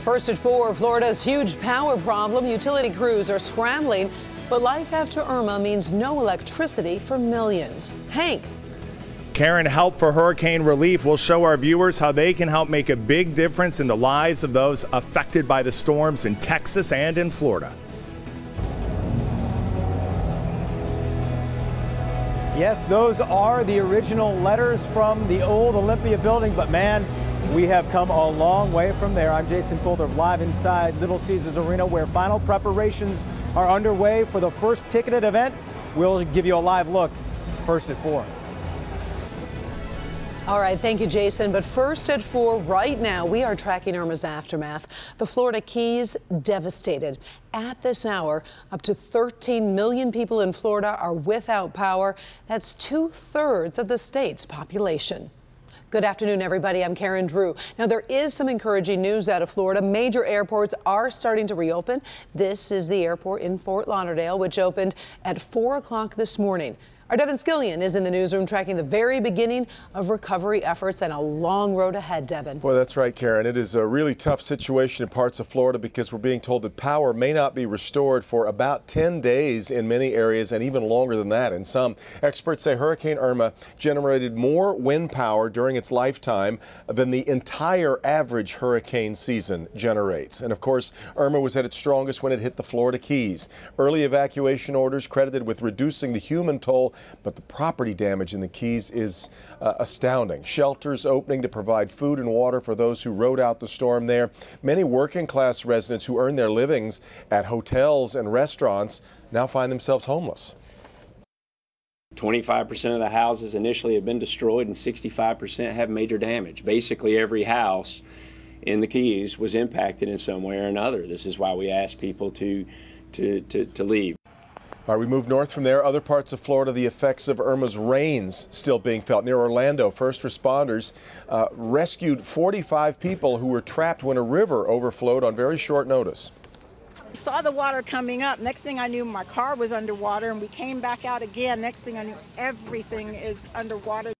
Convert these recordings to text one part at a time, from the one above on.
First at 4, Florida's huge power problem. Utility crews are scrambling, but life after Irma means no electricity for millions. Hank. Karen, help for hurricane relief will show our viewers how they can help make a big difference in the lives of those affected by the storms in Texas and in Florida. Yes, those are the original letters from the old Olympia building, but man, we have come a long way from there. I'm Jason Fuller, live inside Little Caesars Arena, where final preparations are underway for the first ticketed event. We'll give you a live look first at 4. All right, thank you, Jason. But first at 4, right now, we are tracking Irma's aftermath. The Florida Keys devastated. At this hour, up to 13 million people in Florida are without power. That's 2/3 of the state's population. Good afternoon, everybody. I'm Karen Drew. Now, there is some encouraging news out of Florida. Major airports are starting to reopen. This is the airport in Fort Lauderdale, which opened at 4 o'clock this morning. Our Devin Skillian is in the newsroom tracking the very beginning of recovery efforts and a long road ahead, Devin. Well, that's right, Karen. It is a really tough situation in parts of Florida because we're being told that power may not be restored for about 10 days in many areas and even longer than that in some. Experts say Hurricane Irma generated more wind power during its lifetime than the entire average hurricane season generates. And of course, Irma was at its strongest when it hit the Florida Keys. Early evacuation orders credited with reducing the human toll, but the property damage in the Keys is astounding. Shelters opening to provide food and water for those who rode out the storm there. Many working class residents who earn their livings at hotels and restaurants now find themselves homeless. 25% of the houses initially have been destroyed and 65% have major damage. Basically every house in the Keys was impacted in some way or another. This is why we ask people to leave. All right, we move north from there. Other parts of Florida, the effects of Irma's rains still being felt. Near Orlando, first responders rescued 45 people who were trapped when a river overflowed on very short notice. Saw the water coming up. Next thing I knew, my car was underwater, and we came back out again. Next thing I knew, everything is underwater.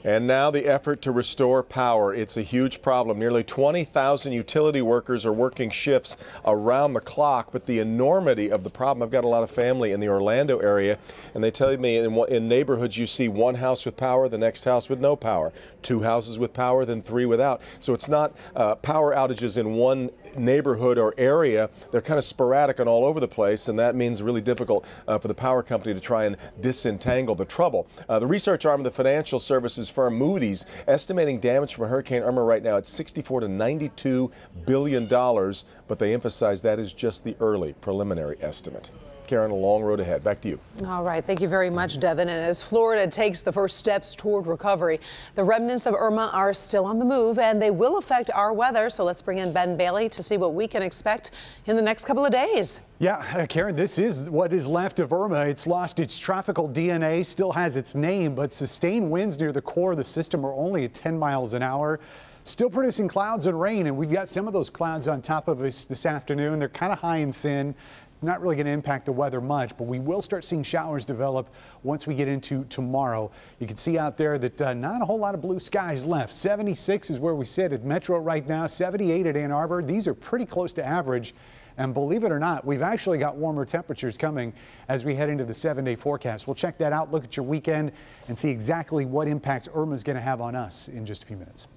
And now the effort to restore power. It's a huge problem. Nearly 20,000 utility workers are working shifts around the clock, but the enormity of the problem, I've got a lot of family in the Orlando area, and they tell me in neighborhoods you see one house with power, the next house with no power, 2 houses with power, then 3 without. So it's not power outages in one neighborhood or area. They're kind of sporadic and all over the place, and that means really difficult for the power company to try and disentangle the trouble. The research arm of the financial services firm Moody's estimating damage from Hurricane Irma right now at $64 to $92 billion, but they emphasize that is just the early preliminary estimate. Karen, a long road ahead. Back to you. All right. Thank you very much, Devin. And as Florida takes the first steps toward recovery, the remnants of Irma are still on the move, and they will affect our weather. So let's bring in Ben Bailey to see what we can expect in the next couple of days. Yeah, Karen, this is what is left of Irma. It's lost its tropical DNA, still has its name, but sustained winds near the core of the system are only at 10 miles an hour. Still producing clouds and rain, and we've got some of those clouds on top of us this afternoon. They're kind of high and thin. Not really going to impact the weather much, but we will start seeing showers develop once we get into tomorrow. You can see out there that not a whole lot of blue skies left. 76 is where we sit at Metro right now, 78 at Ann Arbor. These are pretty close to average. And believe it or not, we've actually got warmer temperatures coming as we head into the 7-day forecast. We'll check that out, look at your weekend, and see exactly what impacts Irma is going to have on us in just a few minutes.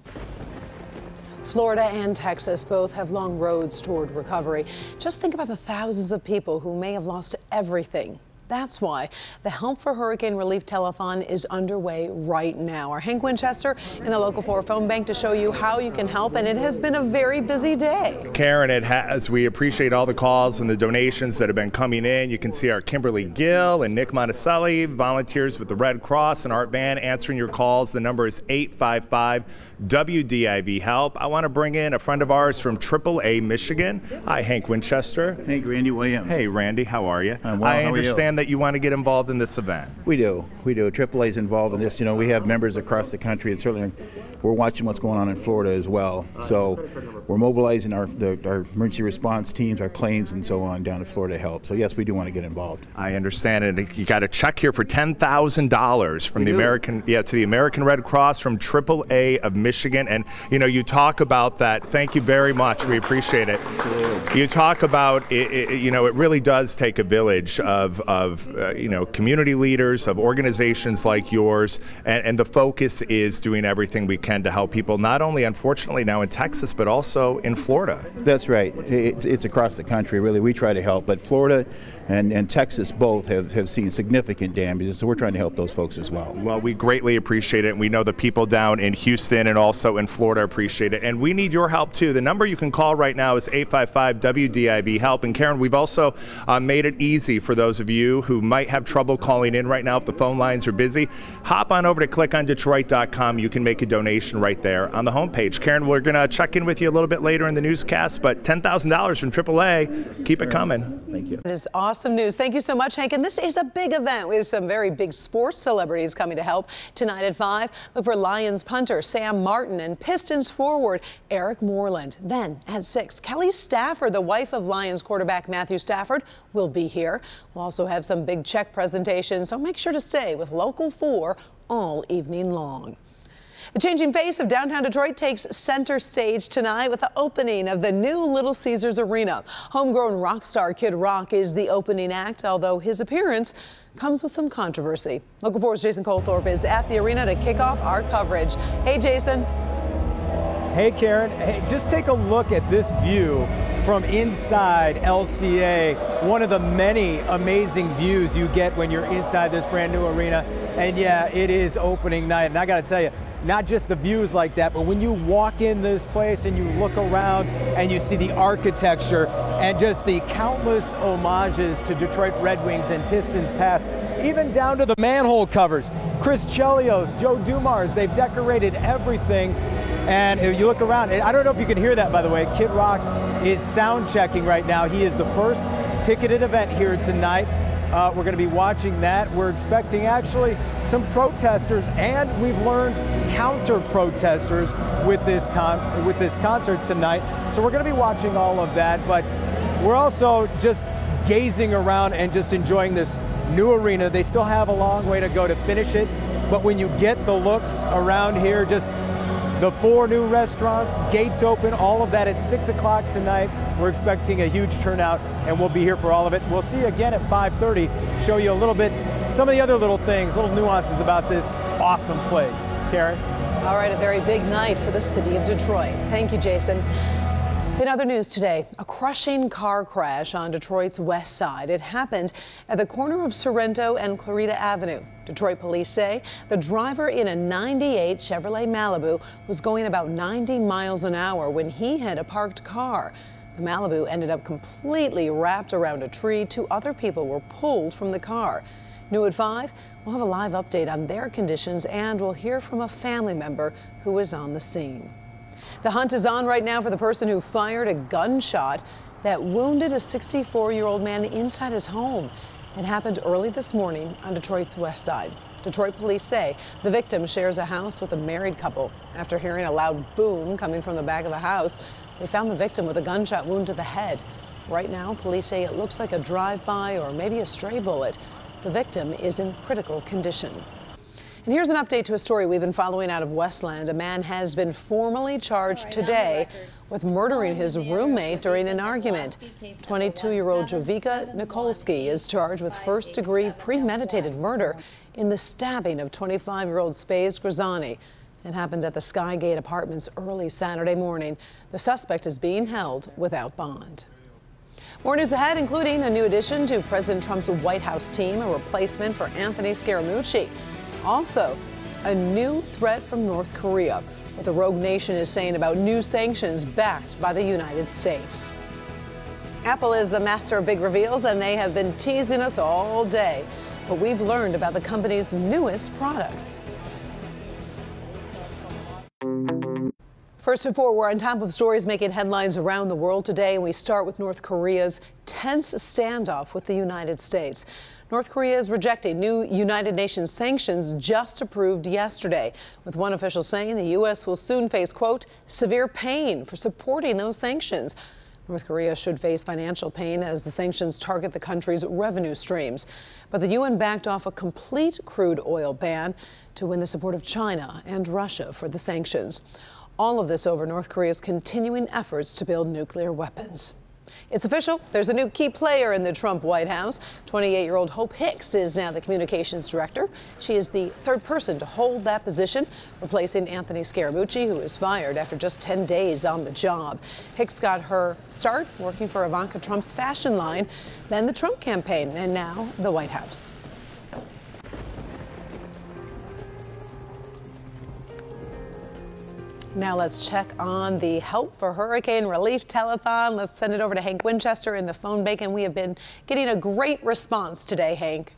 Florida and Texas both have long roads toward recovery. Just think about the thousands of people who may have lost everything. That's why the Help for Hurricane Relief Telethon is underway right now. Our Hank Winchester in the Local 4 phone bank to show you how you can help, and it has been a very busy day. Karen, it has. We appreciate all the calls and the donations that have been coming in. You can see our Kimberly Gill and Nick Monticelli, volunteers with the Red Cross and Art Band, answering your calls. The number is 855-WDIV HELP. I want to bring in a friend of ours from AAA Michigan. Hi, Hank Winchester. Hey, Randy Williams. Hey, Randy, how are you? I'm well. I How are you? understand that you want to get involved in this event? We do. AAA is involved in this. You know, we have members across the country, and certainly we're watching what's going on in Florida as well. So we're mobilizing our emergency response teams, our claims, and so on down to Florida to help. So yes, we do want to get involved. I understand it. You got a check here for $10,000 from the American Red Cross from AAA of Michigan. And you know, you talk about that. Thank you very much. We appreciate it. You talk about it, you know, it really does take a village of you know, community leaders, of organizations like yours, and the focus is doing everything we can to help people, not only unfortunately now in Texas, but also in Florida. That's right. It's across the country, really. We try to help, but Florida and Texas both have seen significant damages, so we're trying to help those folks as well. Well, we greatly appreciate it, and we know the people down in Houston and also in Florida appreciate it, and we need your help too. The number you can call right now is 855-WDIV-HELP, and Karen, we've also made it easy for those of you who might have trouble calling in right now if the phone lines are busy. Hop on over to clickondetroit.com. You can make a donation right there on the homepage. Karen, we're going to check in with you a little bit later in the newscast, but $10,000 from AAA, keep it coming. Thank you. That is awesome news. Thank you so much, Hank. And this is a big event with some very big sports celebrities coming to help. Tonight at 5, look for Lions punter Sam Martin and Pistons forward Eric Moreland. Then at 6, Kelly Stafford, the wife of Lions quarterback Matthew Stafford, will be here. We'll also have some big check presentations, so make sure to stay with Local 4 all evening long. The changing face of downtown Detroit takes center stage tonight with the opening of the new Little Caesars Arena. Homegrown rock star Kid Rock is the opening act, although his appearance comes with some controversy. Local 4's Jason Colthorpe is at the arena to kick off our coverage. Hey, Jason. Hey, Karen. Hey, just take a look at this view from inside LCA. One of the many amazing views you get when you're inside this brand new arena. And yeah, it is opening night. And I got to tell you, not just the views like that, but when you walk in this place and you look around and you see the architecture and just the countless homages to Detroit Red Wings and Pistons past, even down to the manhole covers. Chris Chelios, Joe Dumars, they've decorated everything. And if you look around, and I don't know if you can hear that, by the way, Kid Rock is sound checking right now. He is the first ticketed event here tonight. We're going to be watching that. We're expecting actually some protesters, and we've learned counter protesters with this concert tonight. So we're going to be watching all of that, but we're also just gazing around and just enjoying this new arena. They still have a long way to go to finish it, but when you get the looks around here, just the 4 new restaurants, gates open, all of that at 6 o'clock tonight. We're expecting a huge turnout, and we'll be here for all of it. We'll see you again at 5:30, show you a little bit, some of the other little things, little nuances about this awesome place. Karen? All right, a very big night for the city of Detroit. Thank you, Jason. In other news today, a crushing car crash on Detroit's west side. It happened at the corner of Sorrento and Clarita Avenue. Detroit police say the driver in a 98 Chevrolet Malibu was going about 90 miles an hour when he hit a parked car. The Malibu ended up completely wrapped around a tree. 2 other people were pulled from the car. New at 5, we'll have a live update on their conditions, and we'll hear from a family member who was on the scene. The hunt is on right now for the person who fired a gunshot that wounded a 64-year-old man inside his home. It happened early this morning on Detroit's west side. Detroit police say the victim shares a house with a married couple. After hearing a loud boom coming from the back of the house, they found the victim with a gunshot wound to the head. Right now, police say it looks like a drive-by or maybe a stray bullet. The victim is in critical condition. And here's an update to a story we've been following out of Westland. A man has been formally charged today with murdering his roommate during an argument. 22-year-old Jovika Nikolsky is charged with first-degree premeditated murder in the stabbing of 25-year-old Space Grazani. It happened at the Skygate Apartments early Saturday morning. The suspect is being held without bond. More news ahead, including a new addition to President Trump's White House team, a replacement for Anthony Scaramucci. Also, a new threat from North Korea, what the rogue nation is saying about new sanctions backed by the United States. Apple is the master of big reveals, and they have been teasing us all day. But we've learned about the company's newest products. First at 4, we're on top of stories making headlines around the world today, and we start with North Korea's tense standoff with the United States. North Korea is rejecting new United Nations sanctions just approved yesterday, with one official saying the U.S. will soon face, quote, severe pain for supporting those sanctions. North Korea should face financial pain as the sanctions target the country's revenue streams. But the UN backed off a complete crude oil ban to win the support of China and Russia for the sanctions. All of this over North Korea's continuing efforts to build nuclear weapons. It's official. There's a new key player in the Trump White House. 28-year-old Hope Hicks is now the communications director. She is the third person to hold that position, replacing Anthony Scaramucci, who was fired after just 10 days on the job. Hicks got her start working for Ivanka Trump's fashion line, then the Trump campaign, and now the White House. Now let's check on the Help for Hurricane Relief Telethon. Let's send it over to Hank Winchester in the phone bank, and we have been getting a great response today, Hank.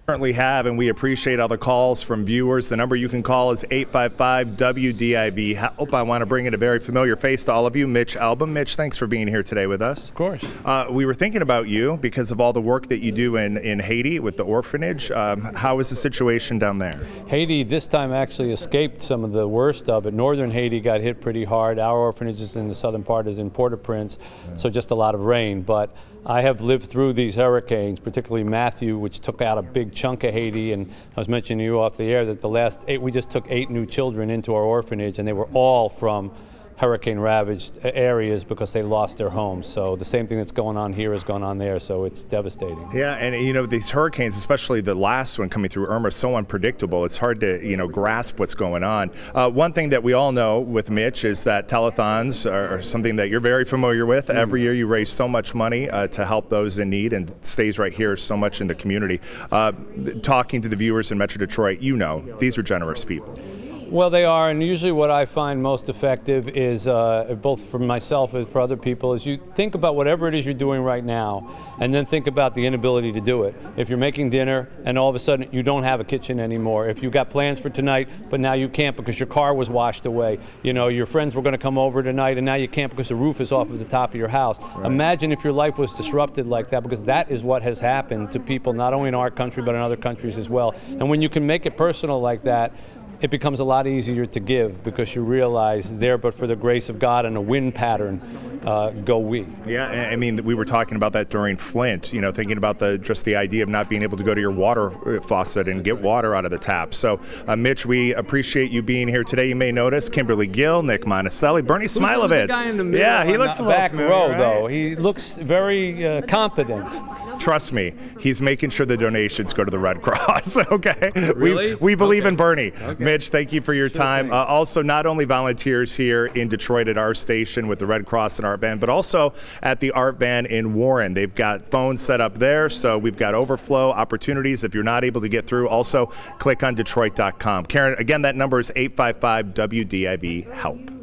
Currently have, and we appreciate all the calls from viewers. The number you can call is 855-WDIV. Help. I want to bring in a very familiar face to all of you, Mitch Album. Mitch, thanks for being here today with us. Of course. We were thinking about you because of all the work that you do in Haiti with the orphanage. How is the situation down there? Haiti this time actually escaped some of the worst of it. Northern Haiti got hit pretty hard. Our orphanage is in the southern part, is in Port-au-Prince, so just a lot of rain. But I have lived through these hurricanes, particularly Matthew, which took out a big chunk of Haiti. And I was mentioning to you off the air that the last 8, we just took 8 new children into our orphanage, and they were all from hurricane-ravaged areas because they lost their homes. So the same thing that's going on here is going on there, so it's devastating. Yeah, and you know, these hurricanes, especially the last one coming through Irma, is so unpredictable. It's hard to, you know, grasp what's going on. One thing that we all know with Mitch is that telethons are something that you're very familiar with. Every year you raise so much money to help those in need, and it stays right here so much in the community. Talking to the viewers in Metro Detroit, you know, these are generous people. Well, they are, and usually what I find most effective is, both for myself and for other people, is you think about whatever it is you're doing right now, and then think about the inability to do it. If you're making dinner and all of a sudden you don't have a kitchen anymore, if you got plans for tonight but now you can't because your car was washed away, you know, your friends were going to come over tonight and now you can't because the roof is off of the top of your house. Right. Imagine if your life was disrupted like that, because that is what has happened to people not only in our country but in other countries as well. And when you can make it personal like that, it becomes a lot easier to give, because you realize there, but for the grace of God and a wind pattern, go we. Yeah, I mean, we were talking about that during Flint, you know, thinking about just the idea of not being able to go to your water faucet and get water out of the tap. So, Mitch, we appreciate you being here today. You may notice Kimberly Gill, Nick Monticelli, Bernie Smilovitz. The guy in the middle, yeah, he looks a back familiar, row, right? though. He looks very competent. Trust me, he's making sure the donations go to the Red Cross, okay? Really? We believe in Bernie. Okay. Mitch, thank you for your time. Also, not only volunteers here in Detroit at our station with the Red Cross and Art Band, but also at the Art Band in Warren. They've got phones set up there, so we've got overflow opportunities. If you're not able to get through, also click on Detroit.com. Karen, again, that number is 855-WDIV-HELP.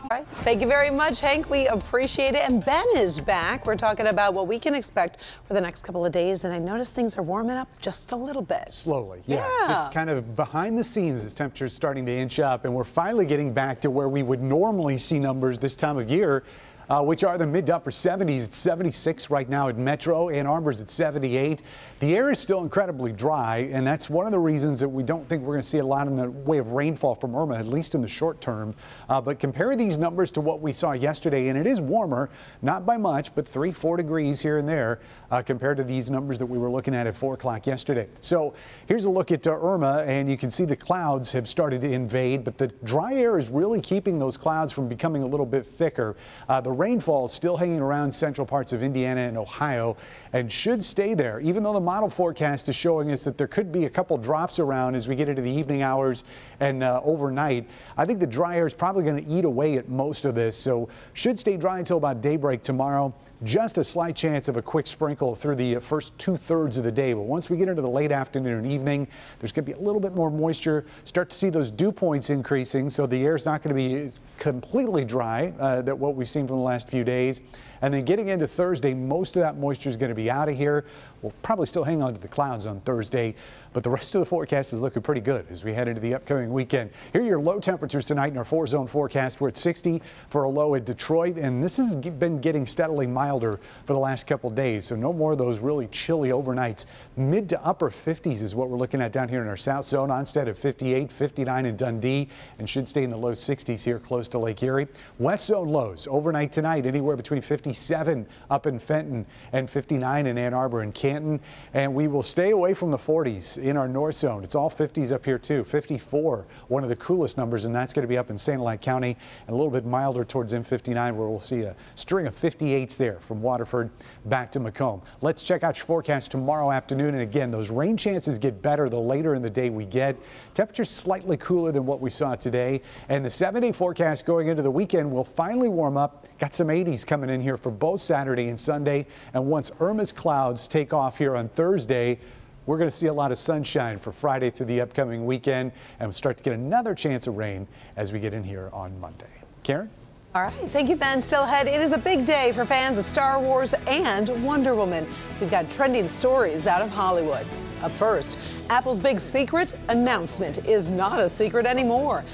All right. Thank you very much, Hank. We appreciate it. And Ben is back. We're talking about what we can expect for the next couple of days. And I notice things are warming up just a little bit. Slowly, yeah. Just kind of behind the scenes as temperatures starting to inch up. And we're finally getting back to where we would normally see numbers this time of year, which are the mid to upper 70s. It's 76 right now at Metro. Ann Arbor's at 78. The air is still incredibly dry, and that's one of the reasons that we don't think we're going to see a lot in the way of rainfall from Irma, at least in the short term. But compare these numbers to what we saw yesterday, and it is warmer, not by much, but 3-4 degrees here and there compared to these numbers that we were looking at 4 o'clock yesterday. So here's a look at Irma, and you can see the clouds have started to invade, but the dry air is really keeping those clouds from becoming a little bit thicker. The rainfall is still hanging around central parts of Indiana and Ohio and should stay there, even though the model forecast is showing us that there could be a couple drops around as we get into the evening hours and overnight. I think the dry air is probably going to eat away at most of this, so should stay dry until about daybreak tomorrow. Just a slight chance of a quick sprinkle through the first 2/3 of the day. But once we get into the late afternoon and evening, there's going to be a little bit more moisture. Start to see those dew points increasing, so the air is not going to be completely dry, that what we've seen from the last few days. And then getting into Thursday, most of that moisture is going to be out of here. We'll probably still hang on to the clouds on Thursday, but the rest of the forecast is looking pretty good as we head into the upcoming weekend. Here are your low temperatures tonight in our 4-zone forecast. We're at 60 for a low at Detroit, and this has been getting steadily milder for the last couple days, so no more of those really chilly overnights. Mid to upper 50s is what we're looking at down here in our south zone. Onstead at 58, 59 in Dundee, and should stay in the low 60s here close to Lake Erie. West zone lows overnight tonight, anywhere between 57 up in Fenton and 59 in Ann Arbor and Canton, and we will stay away from the 40s in our north zone. It's all 50s up here too. 54, one of the coolest numbers, and that's going to be up in St. Alliance County, and a little bit milder towards M59, where we'll see a string of 58s there from Waterford back to Macomb. Let's check out your forecast tomorrow afternoon, and again, those rain chances get better the later in the day we get. Temperatures slightly cooler than what we saw today, and the 7-day forecast going into the weekend will finally warm up. Got some 80s coming in here for both Saturday and Sunday, and once Irma's clouds take off here on Thursday, we're going to see a lot of sunshine for Friday through the upcoming weekend, and we'll start to get another chance of rain as we get in here on Monday. Karen? All right, thank you, Ben. Still ahead, it is a big day for fans of Star Wars and Wonder Woman. We've got trending stories out of Hollywood. Up first, Apple's big secret announcement is not a secret anymore.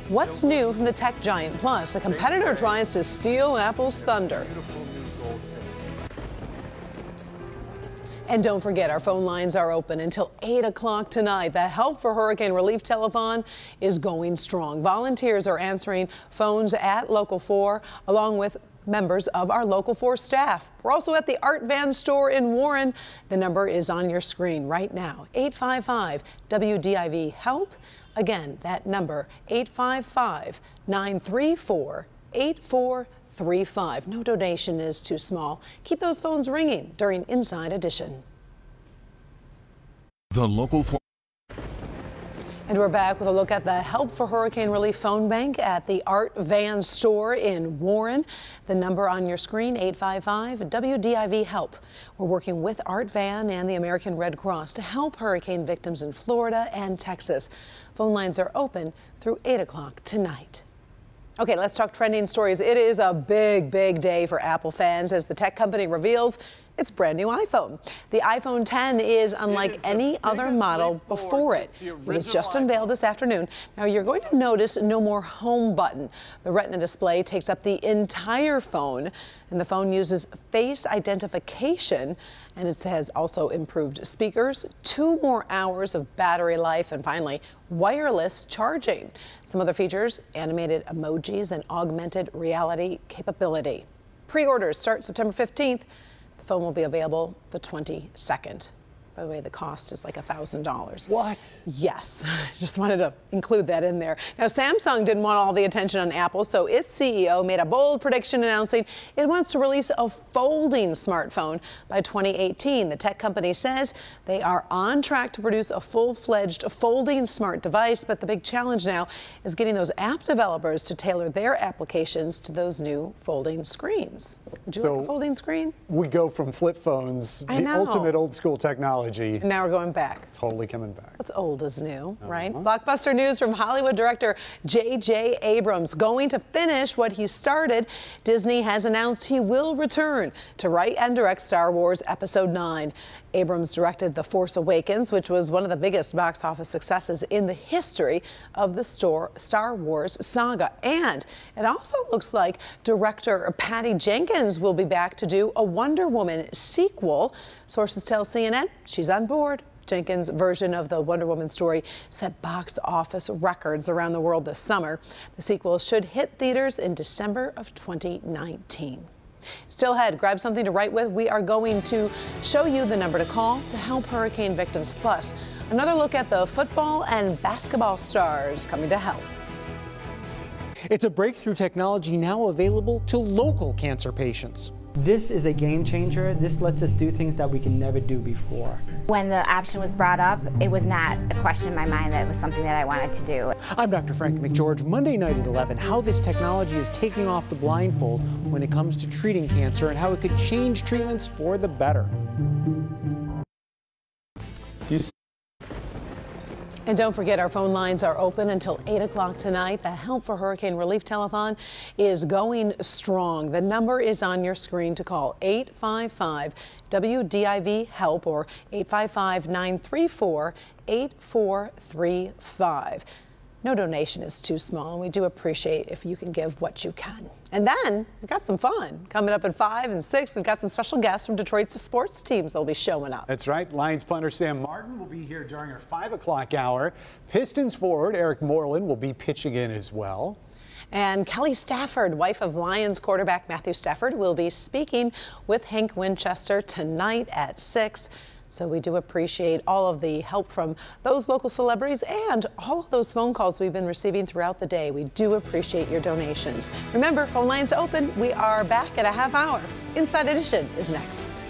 What's new from the tech giant? Plus, a competitor tries to steal Apple's thunder. And don't forget, our phone lines are open until 8 o'clock tonight. The Help for Hurricane Relief Telethon is going strong. Volunteers are answering phones at Local 4, along with members of our Local 4 staff. We're also at the Art Van store in Warren. The number is on your screen right now, 855-WDIV-HELP. Again, that number, 855-934-8435. No donation is too small. Keep those phones ringing during Inside Edition. The Local 4. And we're back with a look at the Help for Hurricane Relief phone bank at the Art Van store in Warren. The number on your screen, 855-WDIV-HELP. We're working with Art Van and the American Red Cross to help hurricane victims in Florida and Texas. Phone lines are open through 8 o'clock tonight. Okay, let's talk trending stories. It is a big day for Apple fans as the tech company reveals its brand new iPhone. The iPhone 10 is unlike any other model before it. It was just unveiled this afternoon. Now you're going to notice no more home button. The Retina display takes up the entire phone, and the phone uses face identification, and it has also improved speakers, 2 more hours of battery life, and finally, wireless charging. Some other features, animated emojis and augmented reality capability. Pre-orders start September 15th. The phone will be available the 22nd. By the way, the cost is like $1,000. What? Yes, just wanted to include that in there. Now, Samsung didn't want all the attention on Apple, so its CEO made a bold prediction announcing it wants to release a folding smartphone by 2018. The tech company says they are on track to produce a full-fledged folding smart device, but the big challenge now is getting those app developers to tailor their applications to those new folding screens. Would you like a folding screen? We go from flip phones, the ultimate old school technology. And now we're going back. Totally coming back. What's old is new, right? Blockbuster news from Hollywood director J.J. Abrams. Going to finish what he started, Disney has announced he will return to write and direct Star Wars Episode 9. Abrams directed The Force Awakens, which was one of the biggest box office successes in the history of the Star Wars saga. And it also looks like director Patty Jenkins will be back to do a Wonder Woman sequel. Sources tell CNN she's on board. Jenkins' version of the Wonder Woman story set box office records around the world this summer. The sequel should hit theaters in December of 2019. Still ahead, grab something to write with. We are going to show you the number to call to help hurricane victims. Plus, another look at the football and basketball stars coming to help. It's a breakthrough technology now available to local cancer patients. This is a game changer. This lets us do things that we can never do before. When the option was brought up, it was not a question in my mind that it was something that I wanted to do. I'm Dr. Frank McGeorge. Monday night at 11, how this technology is taking off the blindfold when it comes to treating cancer and how it could change treatments for the better. And don't forget, our phone lines are open until 8 o'clock tonight. The Help for Hurricane Relief Telethon is going strong. The number is on your screen to call 855-WDIV-HELP or 855-934-8435. No donation is too small, and we do appreciate if you can give what you can. And then we've got some fun coming up at 5 and 6. We've got some special guests from Detroit's sports teams that'll be showing up. That's right. Lions punter Sam Martin will be here during our 5 o'clock hour. Pistons forward Eric Moreland will be pitching in as well. And Kelly Stafford, wife of Lions quarterback Matthew Stafford, will be speaking with Hank Winchester tonight at 6. So we do appreciate all of the help from those local celebrities and all of those phone calls we've been receiving throughout the day. We do appreciate your donations. Remember, phone lines open. We are back at a half hour. Inside Edition is next.